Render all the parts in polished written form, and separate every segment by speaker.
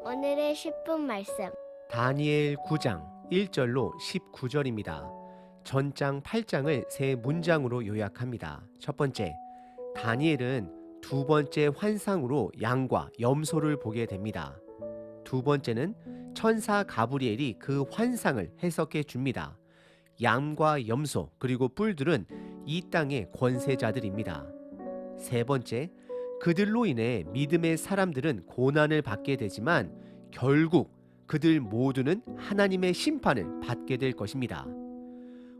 Speaker 1: 오늘의 10분 말씀.
Speaker 2: 다니엘 9장 1절로 19절입니다. 전장 8장을 세 문장으로 요약합니다. 첫 번째, 다니엘은 두 번째 환상으로 양과 염소를 보게 됩니다. 두 번째는 천사 가브리엘이 그 환상을 해석해 줍니다. 양과 염소 그리고 뿔들은 이 땅의 권세자들입니다. 세 번째, 그들로 인해 믿음의 사람들은 고난을 받게 되지만 결국 그들 모두는 하나님의 심판을 받게 될 것입니다.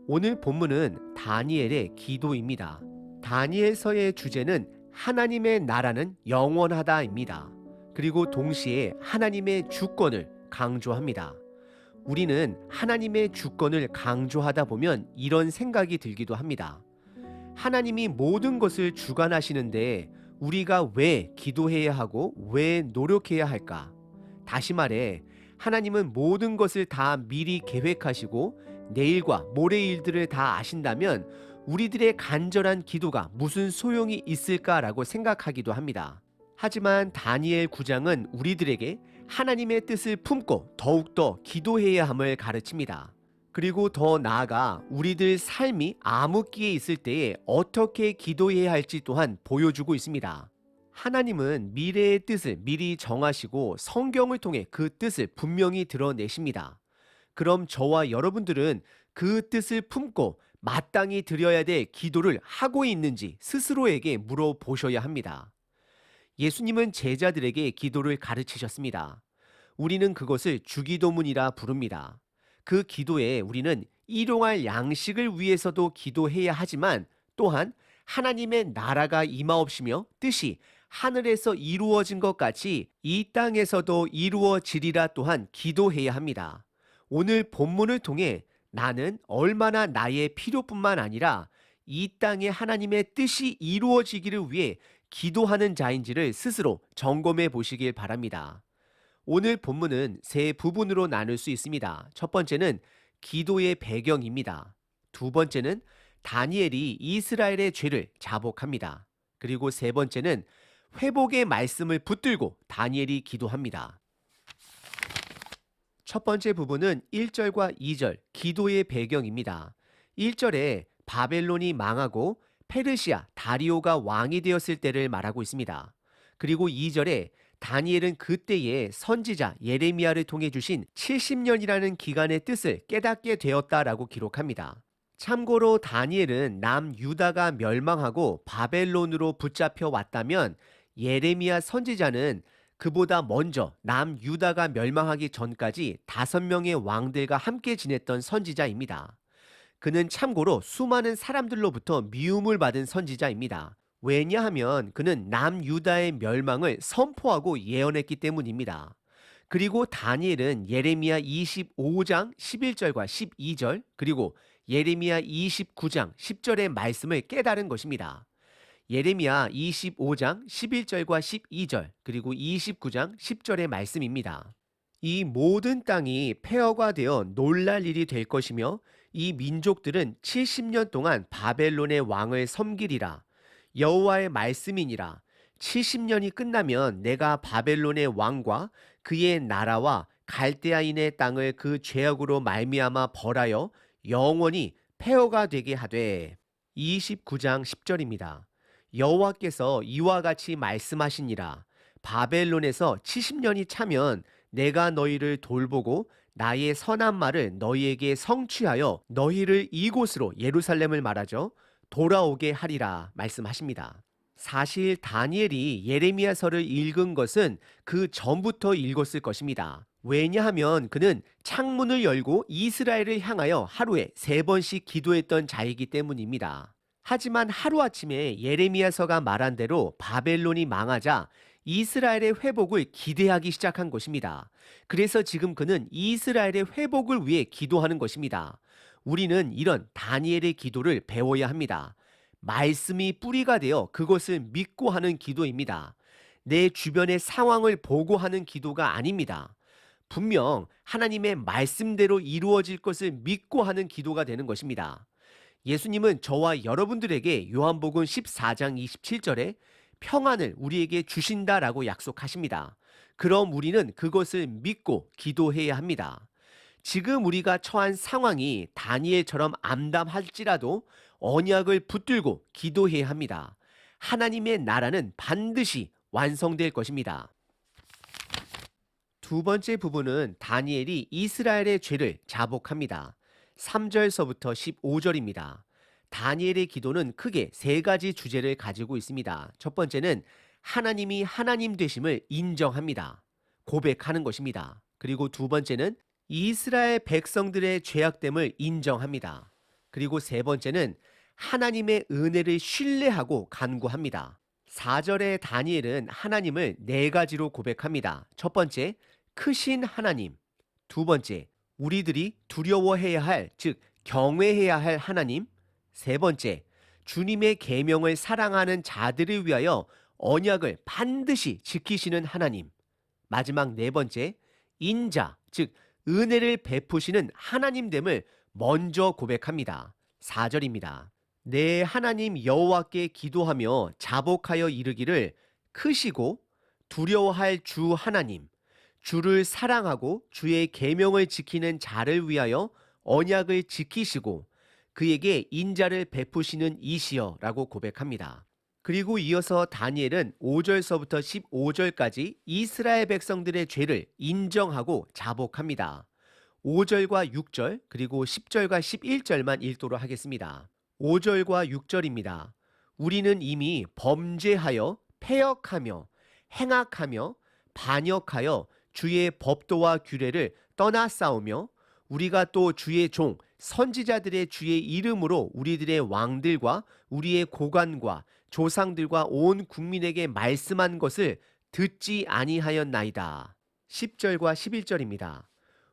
Speaker 2: 오늘 본문은 다니엘의 기도입니다. 다니엘서의 주제는 하나님의 나라는 영원하다입니다. 그리고 동시에 하나님의 주권을 강조합니다. 우리는 하나님의 주권을 강조하다 보면 이런 생각이 들기도 합니다. 하나님이 모든 것을 주관하시는데 우리가 왜 기도해야 하고 왜 노력해야 할까? 다시 말해, 하나님은 모든 것을 다 미리 계획하시고 내일과 모레 일들을 다 아신다면 우리들의 간절한 기도가 무슨 소용이 있을까라고 생각하기도 합니다. 하지만 다니엘 9장은 우리들에게 하나님의 뜻을 품고 더욱더 기도해야 함을 가르칩니다. 그리고 더 나아가 우리들 삶이 암흑기에 있을 때에 어떻게 기도해야 할지 또한 보여주고 있습니다. 하나님은 미래의 뜻을 미리 정하시고 성경을 통해 그 뜻을 분명히 드러내십니다. 그럼 저와 여러분들은 그 뜻을 품고 마땅히 드려야 될 기도를 하고 있는지 스스로에게 물어보셔야 합니다. 예수님은 제자들에게 기도를 가르치셨습니다. 우리는 그것을 주기도문이라 부릅니다. 그 기도에 우리는 일용할 양식을 위해서도 기도해야 하지만 또한 하나님의 나라가 임하옵시며 뜻이 하늘에서 이루어진 것 같이 이 땅에서도 이루어지리라 또한 기도해야 합니다. 오늘 본문을 통해 나는 얼마나 나의 필요뿐만 아니라 이 땅에 하나님의 뜻이 이루어지기를 위해 기도하는 자인지를 스스로 점검해 보시길 바랍니다. 오늘 본문은 세 부분으로 나눌 수 있습니다. 첫 번째는 기도의 배경입니다. 두 번째는 다니엘이 이스라엘의 죄를 자복합니다. 그리고 세 번째는 회복의 말씀을 붙들고 다니엘이 기도합니다. 첫 번째 부분은 1절과 2절, 기도의 배경입니다. 1절에 바벨론이 망하고 페르시아 다리오가 왕이 되었을 때를 말하고 있습니다. 그리고 2절에 다니엘은 그때의 선지자 예레미야를 통해 주신 70년이라는 기간의 뜻을 깨닫게 되었다라고 기록합니다. 참고로 다니엘은 남유다가 멸망하고 바벨론으로 붙잡혀 왔다면 예레미야 선지자는 그보다 먼저 남유다가 멸망하기 전까지 5명의 왕들과 함께 지냈던 선지자입니다. 그는 참고로 수많은 사람들로부터 미움을 받은 선지자입니다. 왜냐하면 그는 남유다의 멸망을 선포하고 예언했기 때문입니다. 그리고 다니엘은 예레미야 25장 11절과 12절 그리고 예레미야 29장 10절의 말씀을 깨달은 것입니다. 예레미야 25장 11절과 12절 그리고 29장 10절의 말씀입니다. 이 모든 땅이 폐허가 되어 놀랄 일이 될 것이며 이 민족들은 70년 동안 바벨론의 왕을 섬기리라. 여호와의 말씀이니라. 70년이 끝나면 내가 바벨론의 왕과 그의 나라와 갈대아인의 땅을 그 죄악으로 말미암아 벌하여 영원히 폐허가 되게 하되. 29장 10절입니다. 여호와께서 이와 같이 말씀하시니라. 바벨론에서 70년이 차면 내가 너희를 돌보고 나의 선한 말을 너희에게 성취하여 너희를 이곳으로 예루살렘을 말하죠. 돌아오게 하리라 말씀하십니다. 사실 다니엘이 예레미야서를 읽은 것은 그 전부터 읽었을 것입니다. 왜냐하면 그는 창문을 열고 이스라엘을 향하여 하루에 3번씩 기도했던 자이기 때문입니다. 하지만 하루아침에 예레미야서가 말한 대로 바벨론이 망하자 이스라엘의 회복을 기대하기 시작한 것입니다. 그래서 지금 그는 이스라엘의 회복을 위해 기도하는 것입니다. 우리는 이런 다니엘의 기도를 배워야 합니다. 말씀이 뿌리가 되어 그것을 믿고 하는 기도입니다. 내 주변의 상황을 보고 하는 기도가 아닙니다. 분명 하나님의 말씀대로 이루어질 것을 믿고 하는 기도가 되는 것입니다. 예수님은 저와 여러분들에게 요한복음 14장 27절에 평안을 우리에게 주신다라고 약속하십니다. 그럼 우리는 그것을 믿고 기도해야 합니다. 지금 우리가 처한 상황이 다니엘처럼 암담할지라도 언약을 붙들고 기도해야 합니다. 하나님의 나라는 반드시 완성될 것입니다. 두 번째 부분은 다니엘이 이스라엘의 죄를 자복합니다. 3절서부터 15절입니다. 다니엘의 기도는 크게 세 가지 주제를 가지고 있습니다. 첫 번째는 하나님이 하나님 되심을 인정합니다. 고백하는 것입니다. 그리고 두 번째는 이스라엘 백성들의 죄악됨을 인정합니다. 그리고 세 번째는 하나님의 은혜를 신뢰하고 간구합니다. 4절의 다니엘은 하나님을 네 가지로 고백합니다. 첫 번째, 크신 하나님. 두 번째, 우리들이 두려워해야 할, 즉 경외해야 할 하나님. 세 번째, 주님의 계명을 사랑하는 자들을 위하여 언약을 반드시 지키시는 하나님. 마지막 네 번째, 인자, 즉 은혜를 베푸시는 하나님됨을 먼저 고백합니다. 4절입니다. 내 하나님 여호와께 기도하며 자복하여 이르기를 크시고 두려워할 주 하나님, 주를 사랑하고 주의 계명을 지키는 자를 위하여 언약을 지키시고 그에게 인자를 베푸시는 이시여라고 고백합니다. 그리고 이어서 다니엘은 5절서부터 15절까지 이스라엘 백성들의 죄를 인정하고 자복합니다. 5절과 6절 그리고 10절과 11절만 읽도록 하겠습니다. 5절과 6절입니다. 우리는 이미 범죄하여 패역하며 행악하며 반역하여 주의 법도와 규례를 떠나 싸우며 우리가 또 주의 종 선지자들의 주의 이름으로 우리들의 왕들과 우리의 고관과 조상들과 온 국민에게 말씀한 것을 듣지 아니하였나이다. 10절과 11절입니다.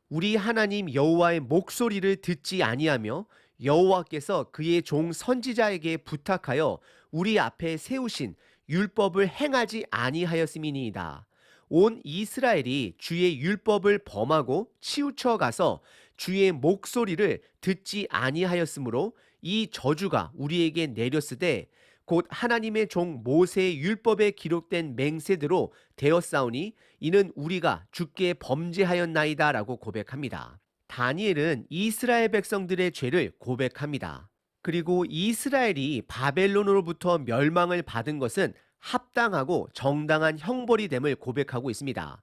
Speaker 2: 우리 하나님 여호와의 목소리를 듣지 아니하며 여호와께서 그의 종 선지자에게 부탁하여 우리 앞에 세우신 율법을 행하지 아니하였음이니이다. 온 이스라엘이 주의 율법을 범하고 치우쳐 가서 주의 목소리를 듣지 아니하였으므로 이 저주가 우리에게 내렸으되 곧 하나님의 종 모세의 율법에 기록된 맹세대로 되었사오니 이는 우리가 주께 범죄하였나이다 라고 고백합니다. 다니엘은 이스라엘 백성들의 죄를 고백합니다. 그리고 이스라엘이 바벨론으로부터 멸망을 받은 것은 합당하고 정당한 형벌이 됨을 고백하고 있습니다.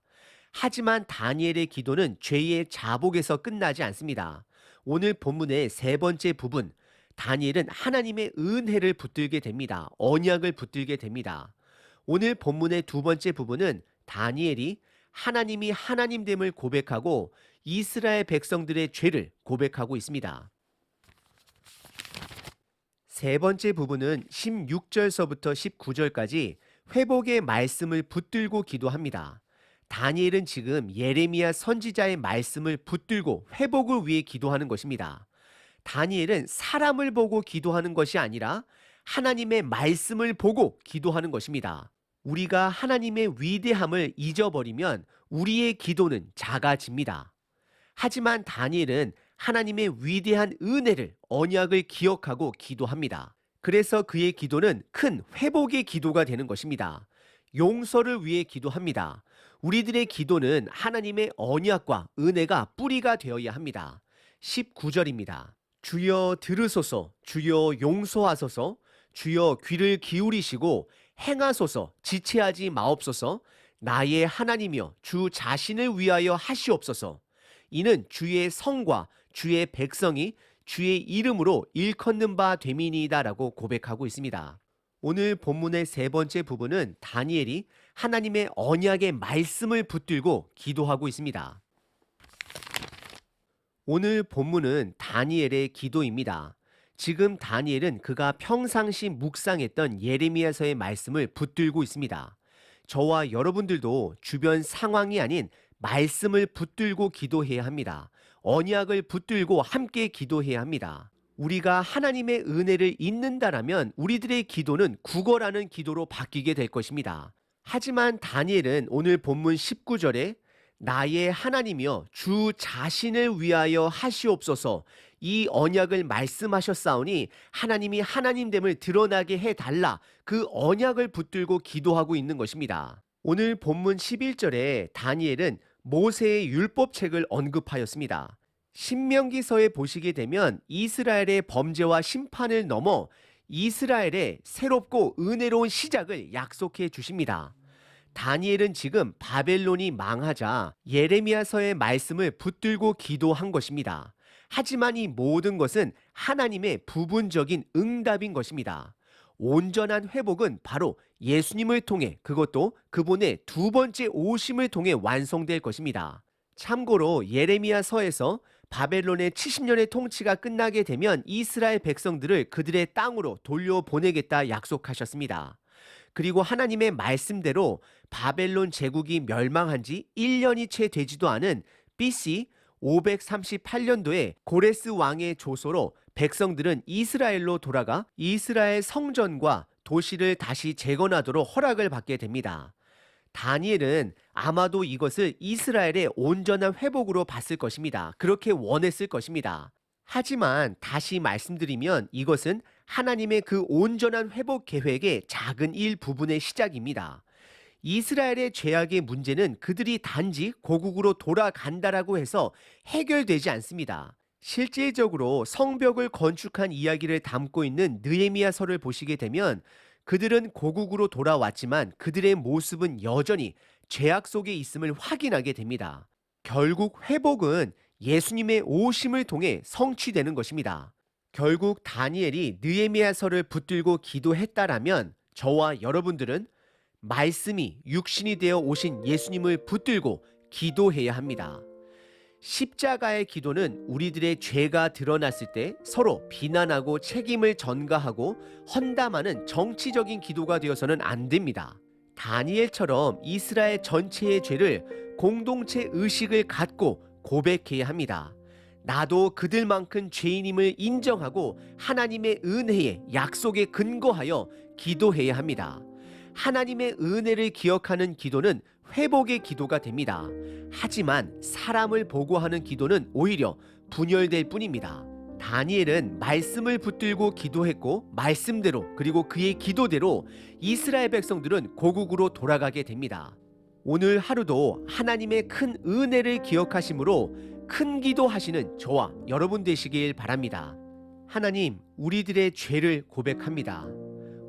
Speaker 2: 하지만 다니엘의 기도는 죄의 자복에서 끝나지 않습니다. 오늘 본문의 세 번째 부분, 다니엘은 하나님의 은혜를 붙들게 됩니다. 언약을 붙들게 됩니다. 오늘 본문의 두 번째 부분은 다니엘이 하나님이 하나님됨을 고백하고 이스라엘 백성들의 죄를 고백하고 있습니다. 세 번째 부분은 16절서부터 19절까지 회복의 말씀을 붙들고 기도합니다. 다니엘은 지금 예레미야 선지자의 말씀을 붙들고 회복을 위해 기도하는 것입니다. 다니엘은 사람을 보고 기도하는 것이 아니라 하나님의 말씀을 보고 기도하는 것입니다. 우리가 하나님의 위대함을 잊어버리면 우리의 기도는 작아집니다. 하지만 다니엘은 하나님의 위대한 은혜를 언약을 기억하고 기도합니다. 그래서 그의 기도는 큰 회복의 기도가 되는 것입니다. 용서를 위해 기도합니다. 우리들의 기도는 하나님의 언약과 은혜가 뿌리가 되어야 합니다. 19절입니다. 주여 들으소서, 주여 용서하소서, 주여 귀를 기울이시고 행하소서, 지체하지 마옵소서, 나의 하나님이여 주 자신을 위하여 하시옵소서. 이는 주의 성과 주의 백성이 주의 이름으로 일컫는 바 됨이니이다 라고 고백하고 있습니다. 오늘 본문의 세 번째 부분은 다니엘이 하나님의 언약의 말씀을 붙들고 기도하고 있습니다. 오늘 본문은 다니엘의 기도입니다. 지금 다니엘은 그가 평상시 묵상했던 예레미야서의 말씀을 붙들고 있습니다. 저와 여러분들도 주변 상황이 아닌 말씀을 붙들고 기도해야 합니다. 언약을 붙들고 함께 기도해야 합니다. 우리가 하나님의 은혜를 잊는다라면 우리들의 기도는 구걸하는 기도로 바뀌게 될 것입니다. 하지만 다니엘은 오늘 본문 19절에 나의 하나님이여 주 자신을 위하여 하시옵소서, 이 언약을 말씀하셨사오니 하나님이 하나님됨을 드러나게 해달라, 그 언약을 붙들고 기도하고 있는 것입니다. 오늘 본문 11절에 다니엘은 모세의 율법책을 언급하였습니다. 신명기서에 보시게 되면 이스라엘의 범죄와 심판을 넘어 이스라엘의 새롭고 은혜로운 시작을 약속해 주십니다. 다니엘은 지금 바벨론이 망하자 예레미야서의 말씀을 붙들고 기도한 것입니다. 하지만 이 모든 것은 하나님의 부분적인 응답인 것입니다. 온전한 회복은 바로 예수님을 통해, 그것도 그분의 두 번째 오심을 통해 완성될 것입니다. 참고로 예레미야서에서 바벨론의 70년의 통치가 끝나게 되면 이스라엘 백성들을 그들의 땅으로 돌려보내겠다 약속하셨습니다. 그리고 하나님의 말씀대로 바벨론 제국이 멸망한 지 1년이 채 되지도 않은 BC 538년도에 고레스 왕의 조소로 백성들은 이스라엘로 돌아가 이스라엘 성전과 도시를 다시 재건하도록 허락을 받게 됩니다. 다니엘은 아마도 이것을 이스라엘의 온전한 회복으로 봤을 것입니다. 그렇게 원했을 것입니다. 하지만 다시 말씀드리면 이것은 하나님의 그 온전한 회복 계획의 작은 일부분의 시작입니다. 이스라엘의 죄악의 문제는 그들이 단지 고국으로 돌아간다라고 해서 해결되지 않습니다. 실질적으로 성벽을 건축한 이야기를 담고 있는 느헤미야서를 보시게 되면 그들은 고국으로 돌아왔지만 그들의 모습은 여전히 죄악 속에 있음을 확인하게 됩니다. 결국 회복은 예수님의 오심을 통해 성취되는 것입니다. 결국 다니엘이 느헤미야서를 붙들고 기도했다라면 저와 여러분들은 말씀이 육신이 되어 오신 예수님을 붙들고 기도해야 합니다. 십자가의 기도는 우리들의 죄가 드러났을 때 서로 비난하고 책임을 전가하고 헌담하는 정치적인 기도가 되어서는 안 됩니다. 다니엘처럼 이스라엘 전체의 죄를 공동체 의식을 갖고 고백해야 합니다. 나도 그들만큼 죄인임을 인정하고 하나님의 은혜의 약속에 근거하여 기도해야 합니다. 하나님의 은혜를 기억하는 기도는 회복의 기도가 됩니다. 하지만 사람을 보고하는 기도는 오히려 분열될 뿐입니다. 다니엘은 말씀을 붙들고 기도했고 말씀대로 그리고 그의 기도대로 이스라엘 백성들은 고국으로 돌아가게 됩니다. 오늘 하루도 하나님의 큰 은혜를 기억하심으로 큰 기도하시는 저와 여러분 되시길 바랍니다. 하나님, 우리들의 죄를 고백합니다.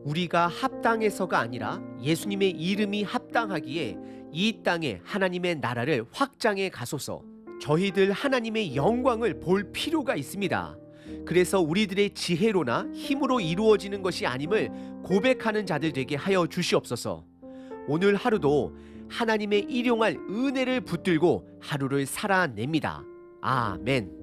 Speaker 2: 우리가 합당해서가 아니라 예수님의 이름이 합당하기에 이 땅에 하나님의 나라를 확장해 가소서. 저희들 하나님의 영광을 볼 필요가 있습니다. 그래서 우리들의 지혜로나 힘으로 이루어지는 것이 아님을 고백하는 자들 되게 하여 주시옵소서. 오늘 하루도 하나님의 일용할 은혜를 붙들고 하루를 살아냅니다. 아멘.